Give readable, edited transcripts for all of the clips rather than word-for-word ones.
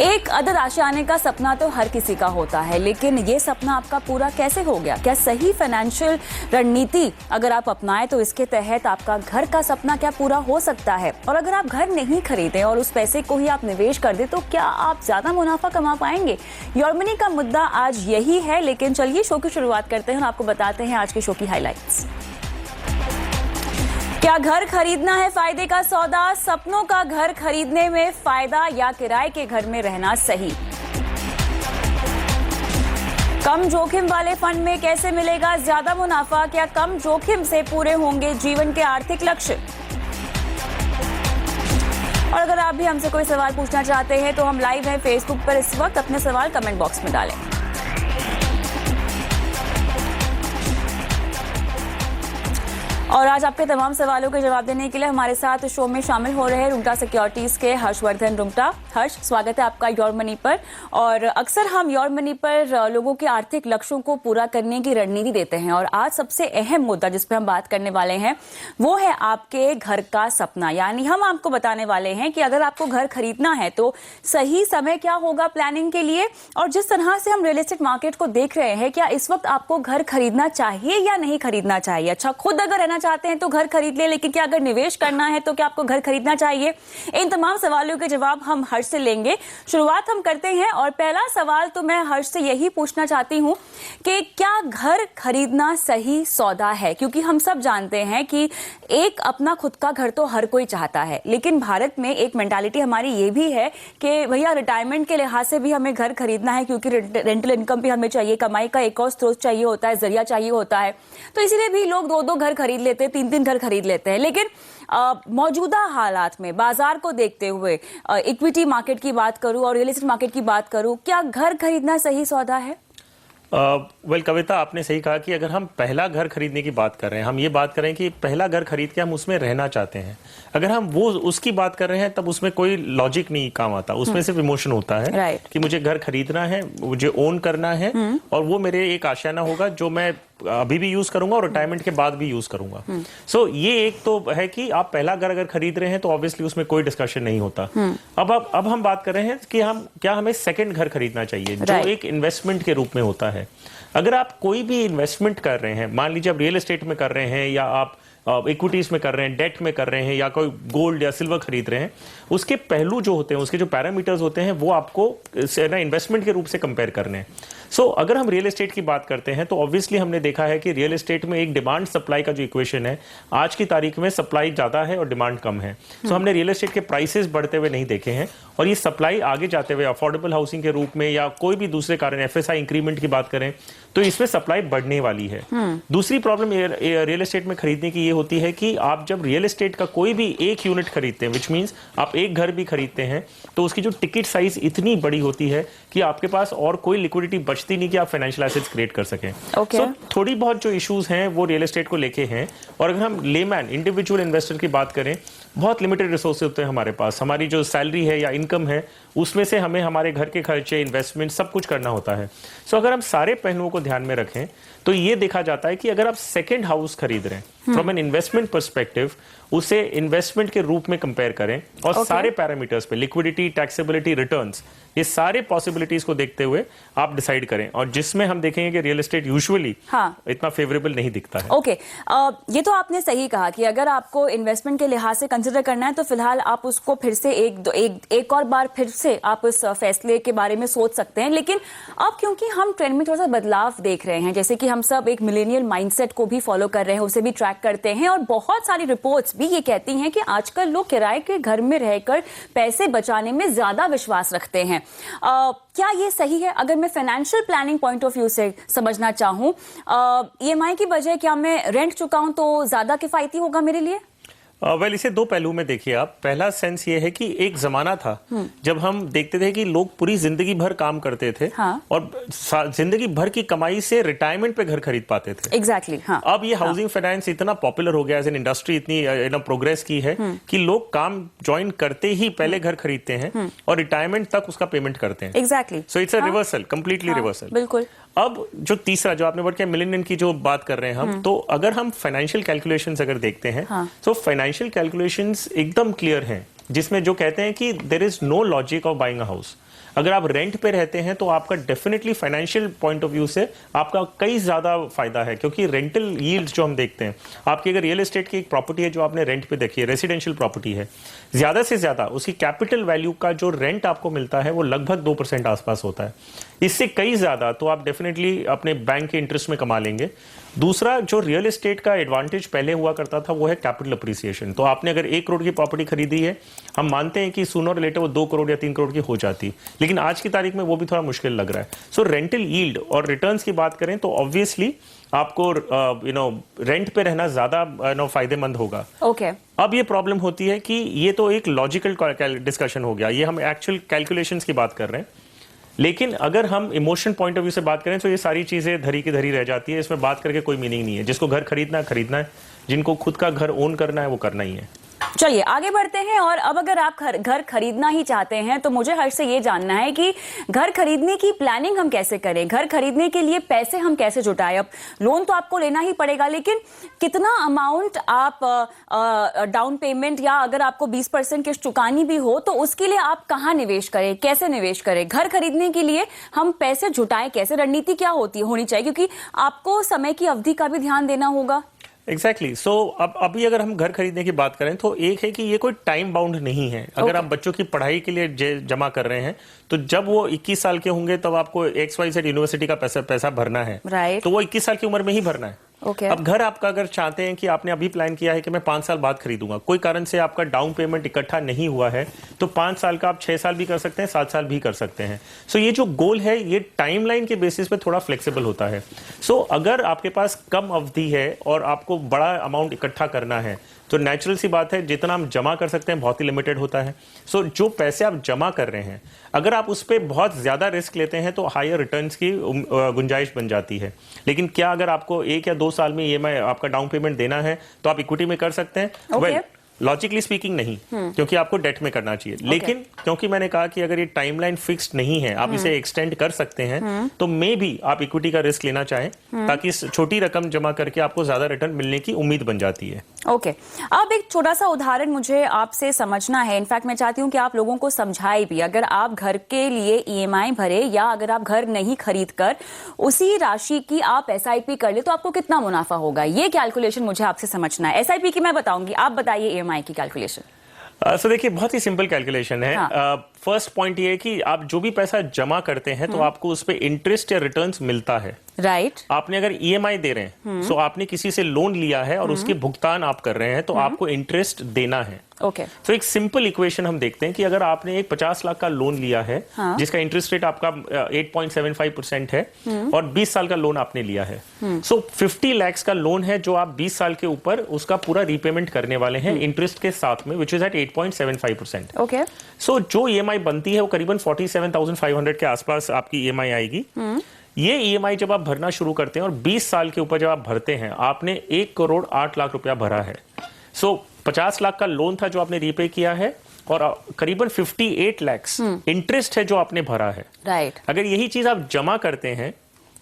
एक अदद राशि आने का सपना तो हर किसी का होता है, लेकिन ये सपना आपका पूरा कैसे हो गया? क्या सही फाइनेंशियल रणनीति अगर आप अपनाएं तो इसके तहत आपका घर का सपना क्या पूरा हो सकता है? और अगर आप घर नहीं खरीदें और उस पैसे को ही आप निवेश कर दें तो क्या आप ज्यादा मुनाफा कमा पाएंगे? योर मनी का मुद्दा आज यही है, लेकिन चलिए शो की शुरुआत करते हैं और आपको बताते हैं आज के शो की हाईलाइट्स। क्या घर खरीदना है फायदे का सौदा? सपनों का घर खरीदने में फायदा या किराए के घर में रहना सही? कम जोखिम वाले फंड में कैसे मिलेगा ज्यादा मुनाफा? क्या कम जोखिम से पूरे होंगे जीवन के आर्थिक लक्ष्य? और अगर आप भी हमसे कोई सवाल पूछना चाहते हैं तो हम लाइव हैं फेसबुक पर इस वक्त। अपने सवाल कमेंट बॉक्स में डालें। और आज आपके तमाम सवालों के जवाब देने के लिए हमारे साथ शो में शामिल हो रहे हैं रुंगटा सिक्योरिटीज के हर्षवर्धन रुंगटा। हर्ष, स्वागत है आपका योर मनी पर। और अक्सर हम योर मनी पर लोगों के आर्थिक लक्ष्यों को पूरा करने की रणनीति देते हैं, और आज सबसे अहम मुद्दा जिस पर हम बात करने वाले हैं वो है आपके घर का सपना। यानी हम आपको बताने वाले हैं कि अगर आपको घर खरीदना है तो सही समय क्या होगा प्लानिंग के लिए, और जिस तरह से हम रियल एस्टेट मार्केट को देख रहे हैं, क्या इस वक्त आपको घर खरीदना चाहिए या नहीं खरीदना चाहिए? अच्छा, खुद अगर रहना चाहते हैं तो घर खरीद ले, लेकिन क्या अगर निवेश करना है तो क्या आपको घर खरीदना चाहिए? इन तमाम सवालों के जवाब हम हर्ष से लेंगे। शुरुआत हम करते हैं और पहला सवाल तो मैं हर्ष से यही पूछना चाहती हूं कि क्या घर खरीदना सही सौदा है? क्योंकि हम सब जानते हैं कि एक अपना खुद का घर तो हर कोई चाहता है, लेकिन भारत में एक मेंटालिटी हमारी ये भी है कि भैया रिटायरमेंट के लिहाज से भी हमें घर खरीदना है, क्योंकि रेंटल इनकम भी हमें चाहिए, कमाई का एक और स्रोत चाहिए होता है, जरिया चाहिए होता है। तो इसीलिए भी लोग दो दो घर खरीद लेते हैं, तीन तीन घर खरीद लेते हैं। लेकिन मौजूदा हालात में बाजार को देखते हुए इक्विटी मार्केट की बात करूं और रियल एस्टेट मार्केट की बात करूं, क्या घर खरीदना सही सौदा है? वेल कविता, आपने सही कहा कि अगर हम पहला घर खरीदने की बात कर रहे हैं, हम ये बात कर रहे हैं कि पहला घर खरीद के हम उसमें रहना चाहते हैं, अगर हम वो उसकी बात कर रहे हैं तब उसमें कोई लॉजिक नहीं काम आता, उसमें सिर्फ इमोशन होता है कि मुझे घर खरीदना है, मुझे ओन करना है, और वो मेरे एक आशियाना होगा जो मैं अभी भी यूज करूंगा और रिटायरमेंट के बाद भी यूज करूंगा। सो ये एक तो है कि आप पहला घर अगर खरीद रहे हैं तो ऑब्वियसली उसमें कोई डिस्कशन नहीं होता। अब हम बात कर रहे हैं कि हमें सेकंड घर खरीदना चाहिए जो एक इन्वेस्टमेंट के रूप में होता है। अगर आप कोई भी इन्वेस्टमेंट कर रहे हैं, मान लीजिए आप रियल एस्टेट में कर रहे हैं या आप इक्विटीज में कर रहे हैं, डेट में कर रहे हैं, या कोई गोल्ड या सिल्वर खरीद रहे हैं, उसके पहलू जो होते हैं, उसके जो पैरामीटर्स होते हैं, वो आपको इन्वेस्टमेंट के रूप से कंपेयर करने हैं। सो अगर हम रियल एस्टेट की बात करते हैं तो ऑब्वियसली हमने देखा है कि रियल एस्टेट में एक डिमांड सप्लाई का जो इक्वेशन है, आज की तारीख में सप्लाई ज्यादा है और डिमांड कम है। सो हमने रियल एस्टेट के प्राइसेस बढ़ते हुए नहीं देखे हैं, और ये सप्लाई आगे जाते हुए अफोर्डेबल हाउसिंग के रूप में या कोई भी दूसरे कारण एफएसआई इंक्रीमेंट की बात करें तो इसमें सप्लाई बढ़ने वाली है। दूसरी प्रॉब्लम रियल एस्टेट में खरीदने की ये होती है कि आप जब रियल एस्टेट का कोई भी एक यूनिट खरीदते हैं, विच मींस आप एक घर भी खरीदते हैं, तो उसकी जो टिकट साइज इतनी बड़ी होती है कि आपके पास और कोई लिक्विडिटी बचती नहीं कि आप फाइनेंशियल एसेट्स क्रिएट कर सकें। So, थोड़ी बहुत जो इश्यूज हैं वो रियल एस्टेट को लेके हैं। और अगर हम लेमैन इंडिविजुअल इन्वेस्टर की बात करें, बहुत लिमिटेड रिसोर्सेज होते हैं हमारे पास, हमारी जो सैलरी है या इनकम है उसमें से हमें हमारे घर के खर्चे, इन्वेस्टमेंट सब कुछ करना होता है। सो अगर हम सारे पहलुओं को ध्यान में रखें तो ये देखा जाता है कि अगर आप सेकंड हाउस खरीद रहे हैं फ्रॉम एन इन्वेस्टमेंट पर्सपेक्टिव, उसे इन्वेस्टमेंट के रूप में कंपेयर करें और सारे पैरामीटर्स पे, लिक्विडिटी, टैक्सेबिलिटी, रिटर्न्स, ये सारे पॉसिबिलिटीज को देखते हुए आप डिसाइड करें, और जिसमें हम देखेंगे कि रियल एस्टेट यूजुअली इतना फेवरेबल नहीं दिखता है। ओके, ये तो आपने सही कहा कि अगर आपको इन्वेस्टमेंट के लिहाज से कंसिडर करना है तो फिलहाल आप उसको फिर से एक और बार फिर से आप उस फैसले के बारे में सोच सकते हैं। लेकिन अब क्योंकि हम ट्रेंड में थोड़ा सा बदलाव देख रहे हैं, जैसे कि हम सब एक मिलेनियल माइंडसेट को भी फॉलो कर रहे हैं, उसे भी ट्रैक करते हैं, और बहुत सारी रिपोर्ट्स भी ये कहती हैं कि आजकल लोग किराए के घर में रहकर पैसे बचाने में ज्यादा विश्वास रखते हैं। क्या ये सही है? अगर मैं financial planning point of view से समझना चाहूं, ईएमआई की बजाय क्या मैं रेंट चुकाऊं तो ज्यादा किफायती होगा मेरे लिए? वेल इसे दो पहलू में देखिए आप। पहला सेंस ये है कि एक जमाना था जब हम देखते थे कि लोग पूरी जिंदगी भर काम करते थे, और जिंदगी भर की कमाई से रिटायरमेंट पे घर खरीद पाते थे। एग्जैक्टली। अब ये हाउसिंग फाइनेंस इतना पॉपुलर हो गया, एज एन इंडस्ट्री इतनी प्रोग्रेस की है कि लोग काम ज्वाइन करते ही पहले घर खरीदते हैं और रिटायरमेंट तक उसका पेमेंट करते हैं। Exactly. So it's a reversal, completely reversal. बिल्कुल। अब जो तीसरा जो आपने वर्ड किया मिलेनियन की जो बात कर रहे हैं हम, तो अगर हम फाइनेंशियल कैलकुलेशंस अगर देखते हैं, तो फाइनेंशियल कैलकुलेशंस एकदम क्लियर हैं, जिसमें जो कहते हैं कि there is no logic of buying a house. अगर आप रेंट पे रहते हैं तो आपका definitely financial point of view से आपका कई ज्यादा फायदा है, क्योंकि रेंटल यील्ड जो हम देखते हैं, आपकी अगर रियल एस्टेट की एक प्रॉपर्टी है जो आपने रेंट पे देखी है, रेसिडेंशियल प्रॉपर्टी है, ज्यादा से ज्यादा उसकी कैपिटल वैल्यू का जो रेंट आपको मिलता है वो लगभग 2% आसपास होता है। इससे कई ज्यादा तो आप डेफिनेटली अपने बैंक के इंटरेस्ट में कमा लेंगे। दूसरा जो रियल एस्टेट का एडवांटेज पहले हुआ करता था वो है कैपिटल अप्रिसिएशन। तो आपने अगर 1 करोड़ की प्रॉपर्टी खरीदी है, हम मानते हैं कि सूनर और लेटर वो 2 करोड़ या 3 करोड़ की हो जाती, लेकिन आज की तारीख में वो भी थोड़ा मुश्किल लग रहा है। सो रेंटल यील्ड और रिटर्न्स की बात करें तो ऑब्वियसली आपको रेंट पे रहना ज्यादा फायदेमंद होगा। ओके। अब ये प्रॉब्लम होती है कि ये तो एक लॉजिकल डिस्कशन हो गया, ये हम एक्चुअल कैलकुलेशंस की बात कर रहे हैं, लेकिन अगर हम इमोशन पॉइंट ऑफ व्यू से बात करें तो ये सारी चीजें धरी की धरी रह जाती है। इसमें बात करके कोई मीनिंग नहीं है। जिसको घर खरीदना है, जिनको खुद का घर ओन करना है वो करना ही है। चलिए आगे बढ़ते हैं। और अब अगर आप घर खरीदना ही चाहते हैं तो मुझे हर्ष से ये जानना है कि घर खरीदने की प्लानिंग हम कैसे करें, घर खरीदने के लिए पैसे हम कैसे जुटाएं। अब लोन तो आपको लेना ही पड़ेगा, लेकिन कितना अमाउंट आप डाउन पेमेंट या अगर आपको 20% किस्त चुकानी भी हो तो उसके लिए आप कहाँ निवेश करें, कैसे निवेश करें। घर खरीदने के लिए हम पैसे जुटाएं कैसे, रणनीति क्या होनी चाहिए, क्योंकि आपको समय की अवधि का भी ध्यान देना होगा। एग्जैक्टली। सो अब अभी अगर हम घर खरीदने की बात करें तो एक है कि ये कोई टाइम बाउंड नहीं है। अगर आप बच्चों की पढ़ाई के लिए जमा कर रहे हैं तो जब वो 21 साल के होंगे तब आपको XYZ यूनिवर्सिटी का पैसा भरना है, तो वो 21 साल की उम्र में ही भरना है। अब घर आपका अगर चाहते हैं कि आपने अभी प्लान किया है कि मैं 5 साल बाद खरीदूंगा, कोई कारण से आपका डाउन पेमेंट इकट्ठा नहीं हुआ है, तो 5 साल का आप 6 साल भी कर सकते हैं, 7 साल भी कर सकते हैं। सो ये जो गोल है ये टाइमलाइन के बेसिस पे थोड़ा फ्लेक्सिबल होता है। सो अगर आपके पास कम अवधि है और आपको बड़ा अमाउंट इकट्ठा करना है तो नेचुरल सी बात है जितना हम जमा कर सकते हैं बहुत ही लिमिटेड होता है। सो जो पैसे आप जमा कर रहे हैं अगर आप उस पर बहुत ज्यादा रिस्क लेते हैं तो हायर रिटर्न्स की गुंजाइश बन जाती है। लेकिन क्या अगर आपको 1 या 2 साल में EMI आपका डाउन पेमेंट देना है तो आप इक्विटी में कर सकते हैं। वेल लॉजिकली स्पीकिंग नहीं, क्योंकि आपको डेट में करना चाहिए। लेकिन क्योंकि मैंने कहा कि अगर ये टाइमलाइन फिक्स्ड नहीं है, आप इसे एक्सटेंड कर सकते हैं, तो मे भी आप इक्विटी का रिस्क लेना चाहें ताकि इस छोटी रकम जमा करके आपको ज्यादा रिटर्न मिलने की उम्मीद बन जाती है। ओके। अब एक छोटा सा उदाहरण मुझे आपसे समझना है। इनफैक्ट मैं चाहती हूँ कि आप लोगों को समझाए भी। अगर आप घर के लिए EMI भरे या अगर आप घर नहीं खरीद कर उसी राशि की आप SIP कर ले तो आपको कितना मुनाफा होगा, ये कैलकुलेशन मुझे आपसे समझना है। SIP की मैं बताऊंगी, आप बताइए EMI की कैलकुलेशन। सो देखिए बहुत ही सिंपल कैलकुलेशन है। फर्स्ट पॉइंट ये है कि आप जो भी पैसा जमा करते हैं तो आपको उस पे इंटरेस्ट या रिटर्न्स मिलता है। राइट। आपने अगर EMI दे रहे हैं सो आपने किसी से लोन लिया है और उसके भुगतान आप कर रहे हैं तो आपको इंटरेस्ट देना है। ओके। तो एक सिंपल इक्वेशन हम देखते हैं कि अगर आपने एक 50 लाख का लोन लिया है जिसका इंटरेस्ट रेट आपका 8.75% है और 20 साल का लोन आपने लिया है, सो 50 लाख का लोन है जो आप 20 साल के ऊपर उसका पूरा रीपेमेंट करने वाले हैं इंटरेस्ट के साथ में, विच इज एट 8.75%। ओके। सो जो EMI बनती है वो करीबन 47,500 के आसपास आपकी EMI आएगी। ये EMI जब आप भरना शुरू करते हैं और 20 साल के ऊपर जब आप भरते हैं, आपने 1 करोड़ 8 लाख रुपया भरा है। सो 50 लाख का लोन था जो आपने रीपे किया है और करीबन 58 लाख इंटरेस्ट है जो आपने भरा है। राइट। अगर यही चीज आप जमा करते हैं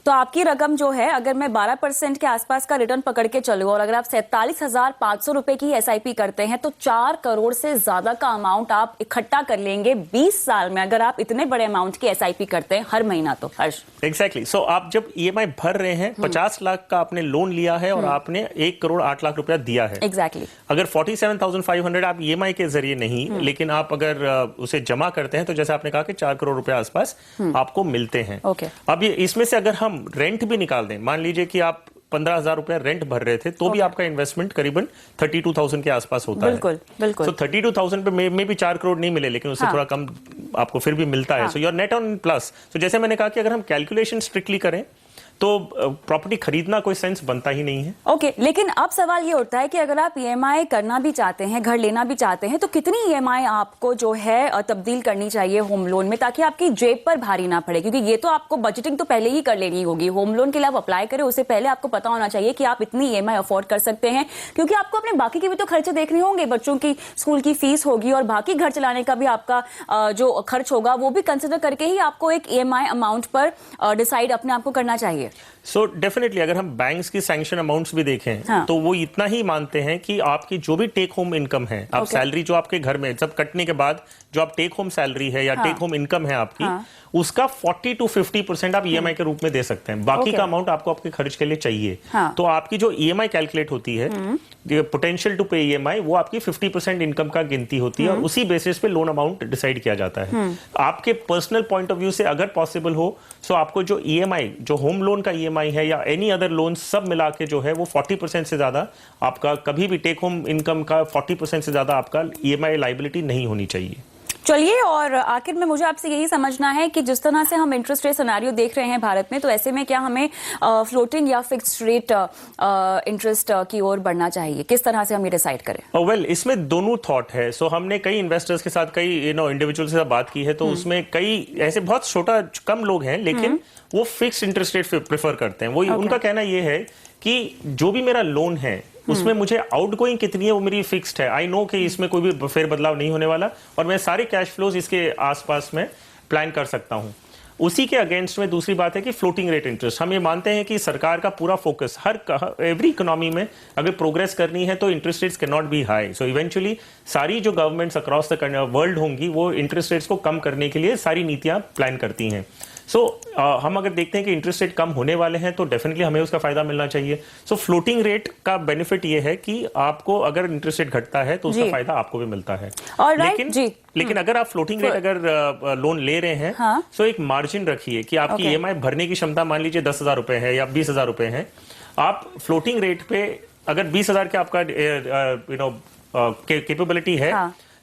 तो आपकी रकम जो है, अगर मैं 12% के आसपास का रिटर्न पकड़ के चलूं और अगर आप 47,500 रुपए की SIP करते हैं तो 4 करोड़ से ज्यादा का अमाउंट आप इकट्ठा कर लेंगे 20 साल में, अगर आप इतने बड़े अमाउंट की SIP करते हैं हर महीना। तो हर्ष एग्जैक्टली। सो आप जब EMI भर रहे हैं, 50 लाख का आपने लोन लिया है और आपने 1 करोड़ 8 लाख रुपया दिया है। एग्जैक्टली। अगर 47,500 आप EMI के जरिए नहीं लेकिन आप अगर उसे जमा करते हैं तो जैसे आपने कहा कि 4 करोड़ रुपया आसपास आपको मिलते हैं। ओके। अब ये इसमें से अगर हम रेंट भी निकाल दें, मान लीजिए कि आप 15,000 रुपया रेंट भर रहे थे तो भी आपका इन्वेस्टमेंट करीबन 32,000 के आसपास होता है। बिल्कुल बिल्कुल। सो 32,000 पे में भी 4 करोड़ नहीं मिले लेकिन उससे थोड़ा कम आपको फिर भी मिलता है। So your net on plus. तो जैसे मैंने कहा कि अगर हम कैलकुलेशन स्ट्रिक्टली करें तो प्रॉपर्टी खरीदना कोई सेंस बनता ही नहीं है। ओके। लेकिन अब सवाल ये उठता है कि अगर आप EMI करना भी चाहते हैं, घर लेना भी चाहते हैं, तो कितनी EMI आपको जो है तब्दील करनी चाहिए होम लोन में ताकि आपकी जेब पर भारी ना पड़े, क्योंकि ये तो आपको बजटिंग तो पहले ही कर लेनी होगी। होम लोन के लिए आप अप्लाई करें उससे पहले आपको पता होना चाहिए कि आप इतनी EMI अफोर्ड कर सकते हैं, क्योंकि आपको अपने बाकी के भी तो खर्चे देखने होंगे। बच्चों की स्कूल की फीस होगी और बाकी घर चलाने का भी आपका जो खर्च होगा वो भी कंसिडर करके ही आपको एक EMI अमाउंट पर डिसाइड अपने आप को करना चाहिए। चाहिए? सो डेफिनेटली अगर हम बैंक्स की सैंक्शन अमाउंट्स भी देखें हाँ. तो वो इतना ही मानते हैं कि आपकी जो भी टेक होम इनकम है, आप सैलरी जो आपके घर में सब कटने के बाद जो आप टेक होम सैलरी है या टेक होम इनकम है आपकी, उसका 40 to 50% आप ईएमआई के रूप में दे सकते हैं। बाकी का अमाउंट आपको आपके खर्च के लिए चाहिए। तो आपकी जो ईएमआई कैलकुलेट होती है, पोटेंशियल टू पे ईएमआई, वो आपकी 50% इनकम का गिनती होती है और उसी बेसिस पे लोन अमाउंट डिसाइड किया जाता है। आपके पर्सनल पॉइंट ऑफ व्यू से अगर पॉसिबल हो सो आपको जो ईएमआई, जो होम लोन का ईएमआई है या एनी अदर लोन, सब मिला के जो है वो 40% से ज्यादा आपका कभी भी टेक होम इनकम का 40% से ज्यादा आपका ईएमआई लायबिलिटी नहीं होनी चाहिए। चलिए, और आखिर में मुझे आपसे यही समझना है कि जिस तरह से हम इंटरेस्ट रेट सिनेरियो देख रहे हैं भारत में, तो ऐसे में क्या हमें फ्लोटिंग या फिक्स्ड रेट इंटरेस्ट की ओर बढ़ना चाहिए? किस तरह से हम ये डिसाइड करें? वेल इसमें दोनों थॉट है। सो हमने कई इन्वेस्टर्स के साथ, कई इंडिविजुअल्स के साथ बात की है, तो उसमें कई ऐसे बहुत छोटा कम लोग हैं लेकिन वो फिक्स्ड इंटरेस्ट रेट प्रेफर करते हैं। वो उनका कहना ये है कि जो भी मेरा लोन है उसमें मुझे आउटगोइंग कितनी है वो मेरी फिक्स्ड है। आई नो कि इसमें कोई भी फेर बदलाव नहीं होने वाला और मैं सारे कैश फ्लोज इसके आसपास में प्लान कर सकता हूं। उसी के अगेंस्ट में दूसरी बात है कि फ्लोटिंग रेट इंटरेस्ट, हम ये मानते हैं कि सरकार का पूरा फोकस एवरी इकोनॉमी में अगर प्रोग्रेस करनी है तो interest rates can not be high. So eventually सारी जो गवर्नमेंट्स अक्रॉस द वर्ल्ड होंगी वो इंटरेस्ट रेट्स को कम करने के लिए सारी नीतियां प्लान करती हैं। सो हम अगर देखते हैं कि इंटरेस्ट रेट कम होने वाले हैं तो डेफिनेटली हमें उसका फायदा मिलना चाहिए। सो फ्लोटिंग रेट का बेनिफिट ये है कि आपको अगर इंटरेस्ट रेट घटता है तो उसका फायदा आपको भी मिलता है। लेकिन अगर आप फ्लोटिंग रेट अगर लोन ले रहे हैं तो एक मार्जिन रखिए कि आपकी ईएमआई भरने की क्षमता मान लीजिए 10,000 रुपए है या 20,000 रुपए है। आप फ्लोटिंग रेट पे अगर 20,000 के आपका कैपेबिलिटी है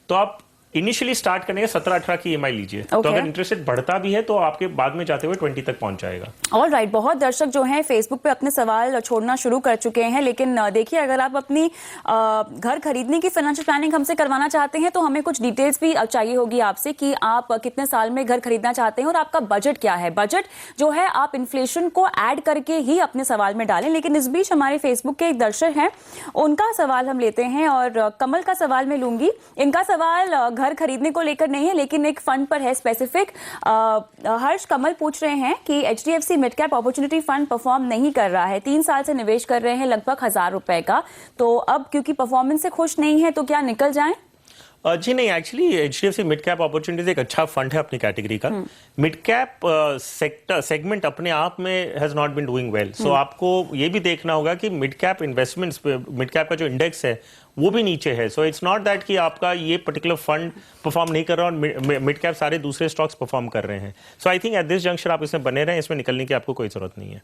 तो आप इनिशियली स्टार्ट करने के 17-18 की ईएमआई लीजिए। तो अगर इंटरेस्ट रेट बढ़ता भी है तो आपके बाद में जाते हुए 20 तक पहुंच जाएगा। ऑल राइट, बहुत दर्शक जो हैं फेसबुक पे अपने सवाल छोड़ना शुरू कर चुके हैं, लेकिन देखिए अगर आप अपनी घर खरीदने की फाइनेंशियल प्लानिंग हमसे करवाना चाहते हैं तो हमें कुछ डिटेल्स भी चाहिए होगी आपसे कि आप कितने साल में घर खरीदना चाहते हैं और आपका बजट क्या है। बजट जो है आप इन्फ्लेशन को ऐड करके ही अपने सवाल में डालें। लेकिन इस बीच हमारे फेसबुक के एक दर्शक हैं, उनका सवाल हम लेते हैं और कमल का सवाल मैं लूंगी। इनका सवाल घर खरीदने को लेकर नहीं है लेकिन एक फंड पर है स्पेसिफिक। हर्ष कमल पूछ रहे हैं कि HDFC mid cap opportunity fund perform नहीं कर रहा है, 3 साल से निवेश कर रहे हैं लगभग 1,000 रुपए का, तो अब क्योंकि परफॉर्मेंस से खुश नहीं है तो क्या निकल जाएं? जी नहीं, actually HDFC mid cap opportunities एक अच्छा फंड है अपनी कैटेगरी का। मिड कैप सेगमेंट अपने आप में has not been doing well. So आपको ये भी देखना होगा कि mid cap investments, mid cap का जो इंडेक्स है वो भी नीचे है। सो इट्स नॉट दैट कि आपका ये पर्टिकुलर फंड परफॉर्म नहीं कर रहा और मिड कैप सारे दूसरे स्टॉक्स परफॉर्म कर रहे हैं। So I think at this junction आप इसमें बने रहें, इसमें निकलने की आपको कोई जरूरत नहीं है।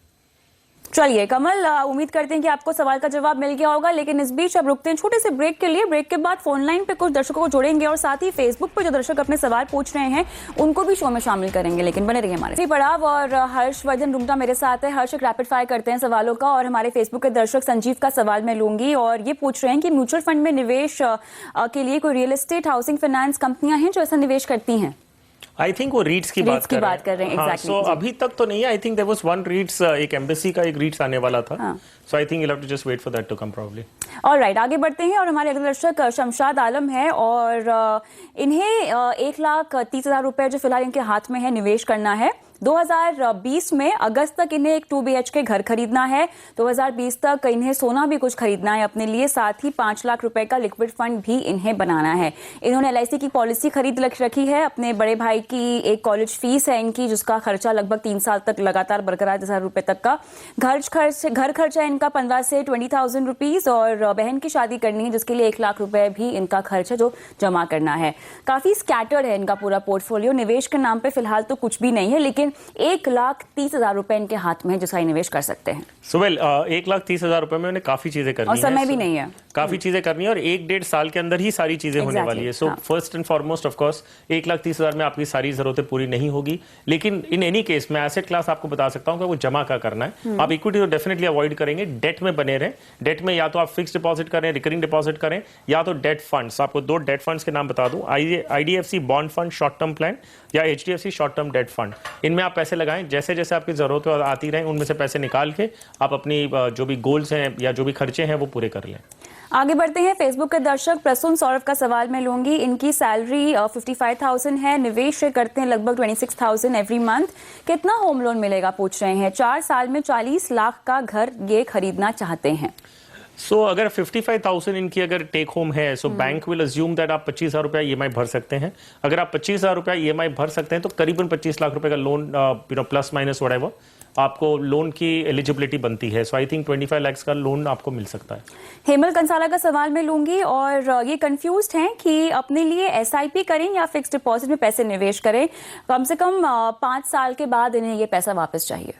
चलिए कमल, उम्मीद करते हैं कि आपको सवाल का जवाब मिल गया होगा, लेकिन इस बीच अब रुकते हैं छोटे से ब्रेक के लिए। ब्रेक के बाद फोन लाइन पे कुछ दर्शकों को जोड़ेंगे और साथ ही फेसबुक पर जो दर्शक अपने सवाल पूछ रहे हैं उनको भी शो में शामिल करेंगे। लेकिन बने रहिए हमारे पड़ाव और हर्षवर्धन रुंगटा मेरे साथ है। हर्ष, एक रैपिड फायर करते हैं सवालों का और हमारे फेसबुक के दर्शक संजीव का सवाल मैं लूंगी और ये पूछ रहे हैं कि म्यूचुअल फंड में निवेश के लिए कोई रियल एस्टेट, हाउसिंग फाइनेंस कंपनियां हैं जो ऐसा निवेश करती हैं? आई थिंक वो रीट्स की बात कर रहे हैं। exactly, सो अभी तक तो नहीं है। I think there was one wreaths, एक एम्बेसी का एक रीट्स आने वाला था। So I think you have to just wait for that to come probably. Alright, आगे बढ़ते हैं और हमारे अगले दर्शक शमशाद आलम है और इन्हें 1,30,000 रुपए जो फिलहाल इनके हाथ में है निवेश करना है। 2020 में अगस्त तक इन्हें एक 2 BHK घर खरीदना है। 2020 तक इन्हें सोना भी कुछ खरीदना है अपने लिए, साथ ही 5 लाख रुपए का लिक्विड फंड भी इन्हें बनाना है। इन्होंने LIC की पॉलिसी खरीद रखी है। अपने बड़े भाई की एक कॉलेज फीस है इनकी, जिसका खर्चा लगभग 3 साल तक लगातार बरकरार 10,000 रुपए तक का। घर खर्चा इनका 15 से 20,000 रुपीज और बहन की शादी करनी है जिसके लिए 1 लाख रुपए भी इनका खर्च है जो जमा करना है। काफी स्कैटर्ड है इनका पूरा पोर्टफोलियो। निवेश के नाम पे फिलहाल तो कुछ भी नहीं है, लेकिन 1,30,000 रुपए इनके हाथ में है जिसका निवेश कर सकते हैं। सुबेल 1,30,000 रुपए में उन्हें काफी चीजें करनी है और समय भी नहीं है, काफी चीजें करनी है और 1-1.5 साल के अंदर ही सारी चीजें होने वाली है। So first and foremost of course 1,30,000 में आपकी सारी जरूरतें पूरी नहीं होगी, लेकिन इन एनी केस मैं एसेट क्लास आपको बता सकता हूं कि वो जमा का करना है। आप इक्विटी तो डेफिनेटली अवॉइड करेंगे, डेट में बने रहें। डेट में या तो आप फिक्स डिपॉजिट करें, रिकरिंग डिपॉजिट करें, या तो डेट फंड्स। आपको 2 डेट फंड्स के नाम बता दूं, IDFC bond fund short term plan या HDFC short term debt fund. इनमें आप पैसे लगाएं, जैसे जैसे आपकी जरूरत आती रहे उनमें से पैसे निकाल के आप अपनी जो भी गोल्स हैं या जो भी खर्चे हैं वो पूरे कर लें। आगे बढ़ते हैं। फेसबुक के दर्शक प्रसून सौरभ का सवाल मैं लूंगी। इनकी सैलरी 55,000 है, निवेश करते हैं लगभग 26,000 एवरी मंथ। कितना होम लोन मिलेगा पूछ रहे हैं। 4 साल में 40 लाख का घर ये खरीदना चाहते हैं। अगर 55,000 इनकी अगर टेक होम है, बैंक विल अज्यूम दैट आप 25,000 रुपया ईएमआई भर सकते हैं। अगर आप 25,000 रुपया ईएमआई भर सकते हैं तो करीबन 25 लाख रुपए का लोन प्लस माइनस व्हाटएवर आपको लोन की एलिजिबिलिटी बनती है। सो आई थिंक 25 लाख का लोन आपको मिल सकता है। हेमल कंसाला का सवाल मैं लूंगी और ये कंफ्यूज्ड हैं कि अपने लिए एसआईपी करें या फिक्स डिपॉजिट में पैसे निवेश करें। कम से कम 5 साल के बाद इन्हें ये पैसा वापस चाहिए।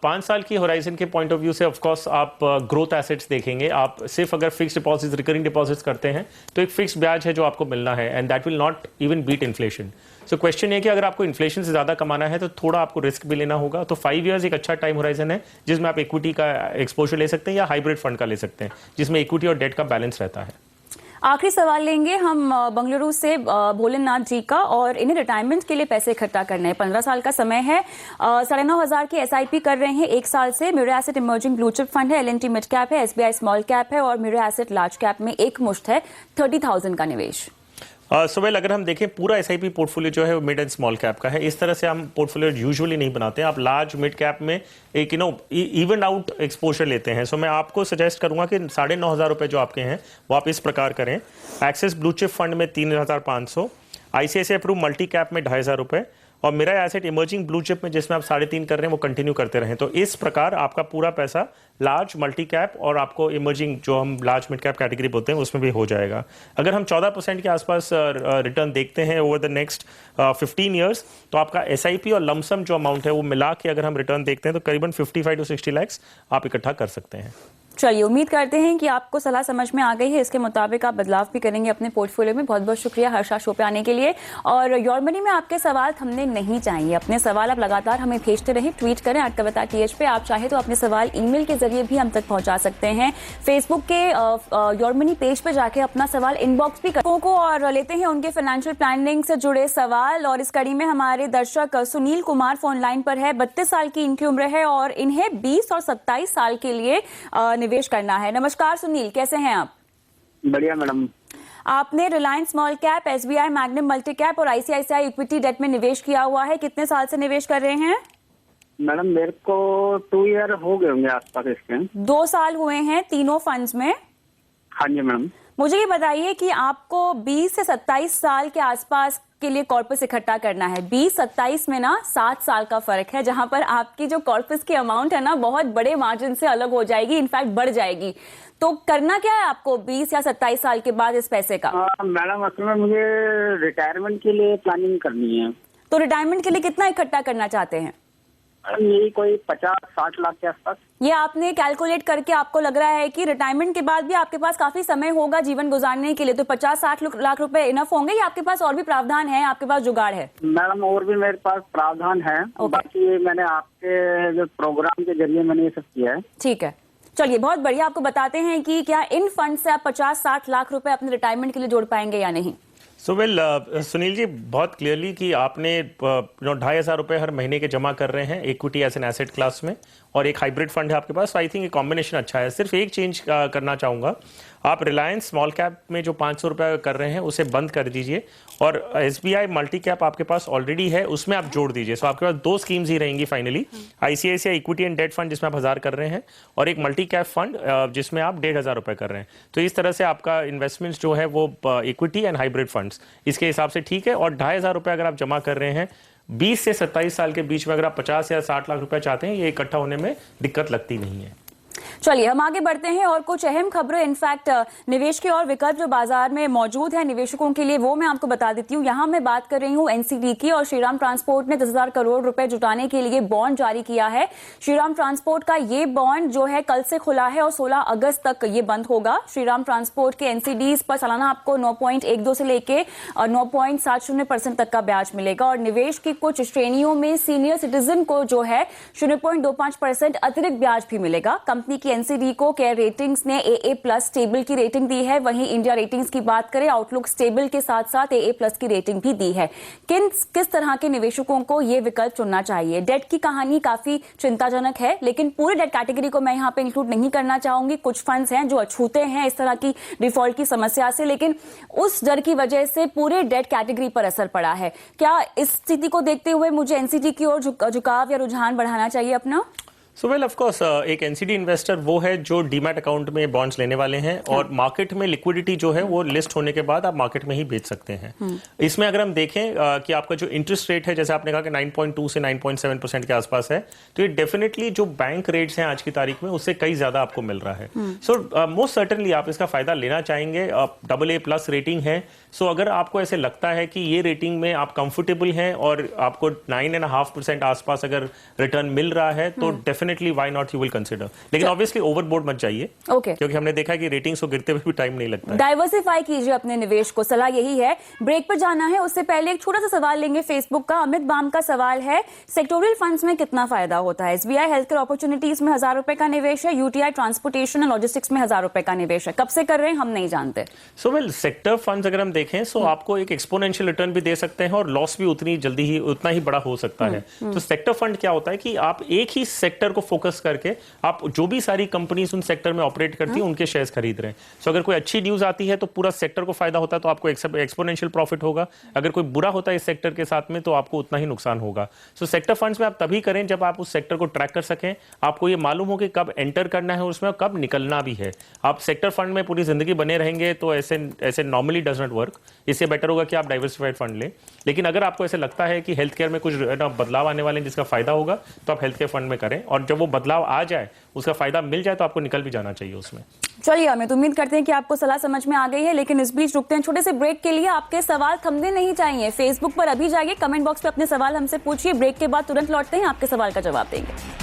5 साल की होराइजन के पॉइंट ऑफ व्यू से ऑफ कोर्स आप ग्रोथ एसेट्स देखेंगे। आप सिर्फ अगर फिक्स डिपॉजिट्स, रिकरिंग डिपॉजिट्स करते हैं तो एक फिक्स ब्याज है जो आपको मिलना है and that will not even beat inflation. So question ये कि अगर आपको इन्फ्लेशन से ज्यादा कमाना है तो थोड़ा आपको रिस्क भी लेना होगा। तो 5 इयर्स एक अच्छा टाइम होराइजन है जिसमें आप इक्विटी का एक्सपोजर ले सकते हैं या हाइब्रिड फंड का ले सकते हैं जिसमें इक्विटी और डेट का बैलेंस रहता है। आखिरी सवाल लेंगे हम बंगलुरु से भोलेनाथ जी का, और इन्हें रिटायरमेंट के लिए पैसे इकट्ठा करने हैं। 15 साल का समय है, 9,500 की एसआईपी कर रहे हैं 1 साल से। Mirae asset emerging blue chip fund है, एलएनटी मिड कैप है, एसबीआई स्मॉल कैप है और म्यूरो एसेट लार्ज कैप में एक मुश्त है। 30,000 का निवेश। अगर हम देखें पूरा एसआईपी पोर्टफोलियो जो है वो मिड एंड स्मॉल कैप का है। इस तरह से हम पोर्टफोलियो यूजुअली नहीं बनाते हैं। आप लार्ज मिड कैप में एक इवन आउट एक्सपोजर लेते हैं। मैं आपको सजेस्ट करूंगा कि 9,500 रुपए जो आपके हैं वो आप इस प्रकार करें। एक्सिस ब्लू चिप फंड में 3,500, आईसीआईसीआई प्रू मल्टी कैप में 2,500 रुपए और मेरा एसेट इमर्जिंग ब्लू चिप में जिसमें आप 3.5 कर रहे हैं वो कंटिन्यू करते रहें। तो इस प्रकार आपका पूरा पैसा लार्ज मल्टी कैप और आपको इमर्जिंग जो हम लार्ज मिड कैप कैटेगरी बोलते हैं उसमें भी हो जाएगा। अगर हम 14% के आसपास रिटर्न देखते हैं ओवर द नेक्स्ट 15 ईयर्स तो आपका एसआईपी और लमसम जो अमाउंट है वो मिला के अगर हम रिटर्न देखते हैं तो करीबन 55 to 60 लाख आप इकट्ठा कर सकते हैं। चलिए, उम्मीद करते हैं कि आपको सलाह समझ में आ गई है। इसके मुताबिक आप बदलाव भी करेंगे अपने पोर्टफोलियो में। बहुत बहुत शुक्रिया हर्षा शो पे आने के लिए। और योर मनी में आपके सवाल थमने नहीं चाहिए। अपने सवाल आप लगातार हमें भेजते रहें। ट्वीट करें @कविता_th पे। आप चाहे तो अपने सवाल ईमेल के जरिए भी हम तक पहुंचा सकते हैं। फेसबुक के योर मनी पेज पे जाके अपना सवाल इनबॉक्स भी करें को और लेते हैं उनके फाइनेंशियल प्लानिंग से जुड़े सवाल। और इस कड़ी में हमारे दर्शक सुनील कुमार फोन लाइन पर है। 32 साल की इनकी उम्र है और इन्हें 20 और 27 साल के लिए निवेश करना है। नमस्कार सुनील, कैसे हैं आप? बढ़िया मैडम। आपने Reliance small cap, SBI Magnum multi cap और आईसीआईसीआई इक्विटी डेट में निवेश किया हुआ है। कितने साल से निवेश कर रहे हैं? मैडम मेरे को 2 ईयर हो गए होंगे आसपास इसके। 2 साल हुए हैं तीनों फंड्स में? हाँ जी मैडम। मुझे ये बताइए कि आपको 20 से 27 साल के आसपास के लिए कॉर्पस इकट्ठा करना है। 20-27 में ना 7 साल का फर्क है, जहां पर आपकी जो कॉर्पस की अमाउंट है ना बहुत बड़े मार्जिन से अलग हो जाएगी, इनफैक्ट बढ़ जाएगी। तो करना क्या है आपको 20 या 27 साल के बाद इस पैसे का? मैडम असल में मुझे रिटायरमेंट के लिए प्लानिंग करनी है। तो रिटायरमेंट के लिए कितना इकट्ठा करना चाहते हैं? यही कोई 50-60 लाख के आसपास। ये आपने कैलकुलेट करके आपको लग रहा है कि रिटायरमेंट के बाद भी आपके पास काफी समय होगा जीवन गुजारने के लिए, तो 50-60 लाख रुपए इनफ होंगे या आपके पास और भी प्रावधान है, आपके पास जुगाड़ है? मैडम और भी मेरे पास प्रावधान है। बाकी ये मैंने आपके जो प्रोग्राम के जरिए मैंने ये सब किया है। ठीक है, चलिए बहुत बढ़िया। आपको बताते हैं कि क्या इन फंड से आप 50-60 लाख रुपए अपने रिटायरमेंट के लिए जोड़ पाएंगे या नहीं। सुनील जी, बहुत क्लियरली कि आपने 2,500 रुपए हर महीने के जमा कर रहे हैं equity as an asset class में और एक हाइब्रिड फंड है आपके पास। आई थिंक ये कॉम्बिनेशन अच्छा है। सिर्फ एक चेंज करना चाहूंगा, आप रिलायंस स्मॉल कैप में जो 500 रुपए कर रहे हैं उसे बंद कर दीजिए और एसबीआई मल्टी कैप आपके पास ऑलरेडी है उसमें आप जोड़ दीजिए। सो आपके पास 2 स्कीम्स ही रहेंगी finally, ICICI equity and debt fund जिसमें आप 1000 कर रहे हैं और एक मल्टी कैप फंड जिसमें आप 1,500 रुपए कर रहे हैं। तो इस तरह से आपका इन्वेस्टमेंट्स जो है वो इक्विटी एंड हाइब्रिड फंड्स इसके हिसाब से ठीक है। और 2,500 रुपए अगर आप जमा कर रहे हैं 20 से 27 साल के बीच में, अगर आप 50 या 60 लाख रुपए चाहते हैं, ये इकट्ठा होने में दिक्कत लगती नहीं है। चलिए हम आगे बढ़ते हैं और कुछ अहम खबरें, इनफैक्ट निवेश के और विकल्प जो बाजार में मौजूद है निवेशकों के लिए वो मैं आपको बता देती हूँ। यहाँ मैं बात कर रही हूँ एनसीडी की, और श्रीराम ट्रांसपोर्ट ने 10,000 करोड़ रुपए जुटाने के लिए बॉन्ड जारी किया है। श्रीराम ट्रांसपोर्ट का ये बॉन्ड जो है कल से खुला है और 16 अगस्त तक ये बंद होगा। श्रीराम ट्रांसपोर्ट के एनसीडीज पर सालाना आपको 9.12 से लेके 9.70% तक का ब्याज मिलेगा और निवेश की कुछ श्रेणियों में सीनियर सिटीजन को जो है 0.25% अतिरिक्त ब्याज भी मिलेगा। कंपनी कि एनसीडी को केयर रेटिंग्स ने AA+ स्टेबल की रेटिंग दी है, वहीं इंडिया रेटिंग्स की बात करें आउटलुक स्टेबल के साथ साथ AA+ की रेटिंग भी दी है। किस तरह के निवेशकों को ये विकल्प चुनना चाहिए? डेट की कहानी काफी चिंताजनक है, लेकिन पूरे डेट कैटेगरी को मैं यहाँ पे इंक्लूड नहीं करना चाहूंगी। कुछ फंड्स हैं जो अछूते हैं इस तरह की डिफॉल्ट की समस्या से, लेकिन उस डर की वजह से पूरे डेट कैटेगरी पर असर पड़ा है। क्या इस स्थिति को देखते हुए मुझे एनसीडी की ओर झुकाव या रुझान बढ़ाना चाहिए अपना? सो वेल ऑफ कोर्स एक एनसीडी इन्वेस्टर वो है जो डीमैट अकाउंट में बॉन्ड्स लेने वाले हैं और मार्केट में लिक्विडिटी जो है वो लिस्ट होने के बाद आप मार्केट में ही बेच सकते हैं। इसमें अगर हम देखें कि आपका जो इंटरेस्ट रेट है, जैसे आपने कहा कि 9.2 से 9.7% के आसपास है, तो ये डेफिनेटली जो बैंक रेट्स हैं आज की तारीख में उससे कई ज्यादा आपको मिल रहा है। सो मोस्ट सर्टेनली आप इसका फायदा लेना चाहेंगे। AA+ रेटिंग है, सो अगर आपको ऐसे लगता है कि ये रेटिंग में आप कंफर्टेबल हैं और आपको 9.5% आसपास अगर रिटर्न मिल रहा है तो definitely why not, you will consider. लेकिन ऑब्वियसली ओवरबोर्ड मत जाइए, क्योंकि हमने देखा कि रेटिंग्स को गिरते हुए भी टाइम नहीं लगता है। डाइवर्सिफाई कीजिए अपने निवेश को, सलाह यही है। ब्रेक पर जाना है, उससे पहले एक छोटा सा सवाल लेंगे फेसबुक का। अमित बाम का सवाल है, सेक्टोरियल फंड्स में कितना फायदा होता है? SBI हेल्थकेयर अपॉर्चुनिटीज में 1000 रुपए का निवेश है, UTI ट्रांसपोर्टेशन और लॉजिस्टिक्स में 1000 रुपए का निवेश है। कब से कर रहे हैं हम नहीं जानते। सो वेल सेक्टर फंड्स अगर हम देखें सो आपको एक एक्सपोनेंशियल रिटर्न भी दे सकते हैं और लॉस भी उतना ही बड़ा हो सकता है। तो सेक्टर फंड क्या होता है कि आप एक ही सेक्टर को फोकस करके आप जो भी सारी कंपनीज उन सेक्टर में ऑपरेट करती हैं उनके शेयर्स खरीद रहे हैं। सो अगर कोई अच्छी न्यूज आती है तो पूरा सेक्टर को फायदा होता है, तो आपको एक्सपोनेंशियल प्रॉफिट होगा। अगर कोई बुरा होता है इस सेक्टर के साथ में तो आपको उतना ही नुकसान होगा। सो सेक्टर फंड्स में आप तभी करें जब आप उस सेक्टर को ट्रैक कर सकें, आपको ये मालूम हो कि कब एंटर करना है उसमें और कब निकलना भी है। आप सेक्टर फंड में पूरी जिंदगी बने रहेंगे तो ऐसे नॉर्मली डज नॉट वर्क। इससे बेटर होगा कि आप डाइवर्सिफाइड फंड लें। लेकिन अगर आपको ऐसे लगता है कि हेल्थ केयर में कुछ बदलाव आने वाले हैं जिसका फायदा होगा, तो आप हेल्थ केयर फंड में करें, और जब वो बदलाव आ जाए, उसका फायदा मिल जाए, तो आपको निकल भी जाना चाहिए उसमें। चलिए अमित, उम्मीद करते हैं कि आपको सलाह समझ में आ गई है, लेकिन इस बीच रुकते हैं छोटे से ब्रेक के लिए। आपके सवाल थमने नहीं चाहिए, फेसबुक पर अभी जाइए, कमेंट बॉक्स पे अपने सवाल हमसे पूछिए। ब्रेक के बाद तुरंत लौटते हैं, आपके सवाल का जवाब देंगे।